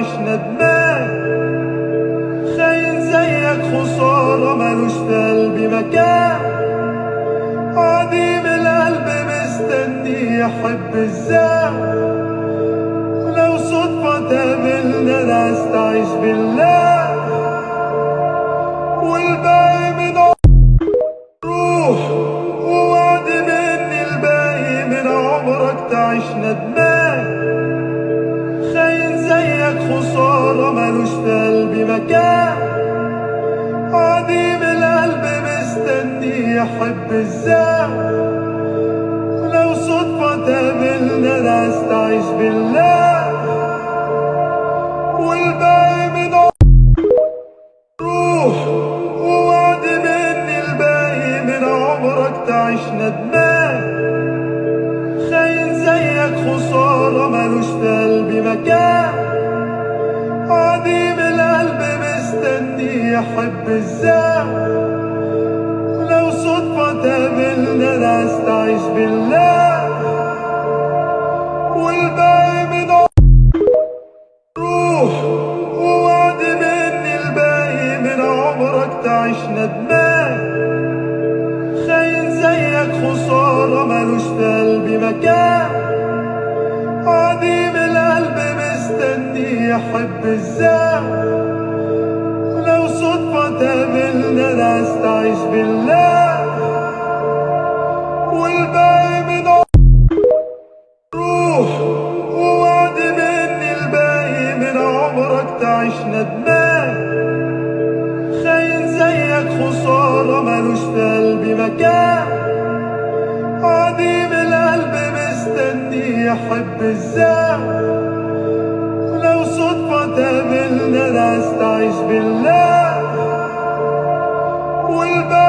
تعيش ندمان. خاين زيك خسارة ملوش في قلبي مكان. عديم القلب مستني يحب ازاي. ولو صدفة تقابلنا ناس تعيش بالله، والباقي من روح ووعد مني الباقي من عمرك تعيش ندمان. خاين زيك خسارة ملوش في قلبي مكان. عديم القلب مستني يحب ازاي. ولو صدفة تقابلنا ناس تعيش بالله، والباقي من روح ووعد مني الباقي من عمرك تعيش ندمان. خاين زيك خسارة ملوش في قلبي مكان. عديم القلب مستني يحب ازاي. ولو صدفة تقابلنا ناس تعيش بالله، والباقي من روح ووعد مني الباقي من عمرك تعيش ندمان. خاين زيك خسارة ملوش في قلبي مكان. عديم القلب مستني يحب ازاي. ولو صدفة تقابلنا ناس تعيش بالله، والباقي من روح ووعد مني الباقي من عمرك تعيش ندمان. خاين زيك خسارة ملوش في قلبي مكان. عديم القلب مستني يحب ازاي. ولو صدفة تقابلنا ناس تعيش بالله، والباقي